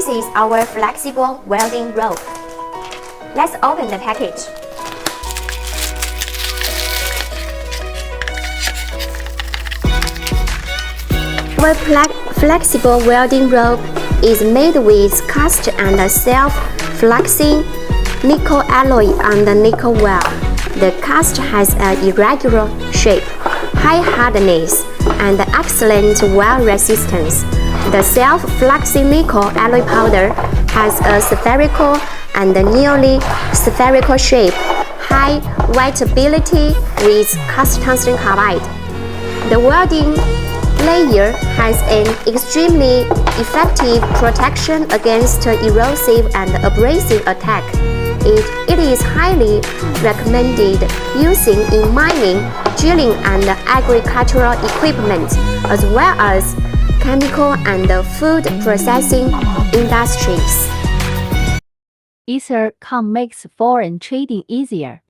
This is our flexible welding rope. Let's open the package. Our flexible welding rope is made with cast and self-flexing nickel alloy and nickel weld. The cast has an irregular shape, high hardness, and excellent weld resistance. The self-flexing nickel alloy powder has a spherical and nearly spherical shape, high wettability with cast tungsten carbide. The welding layer has an extremely effective protection against erosive and abrasive attack. It is highly recommended using in mining, drilling and agricultural equipment, as well as chemical and food processing industries. Ether.com makes foreign trading easier.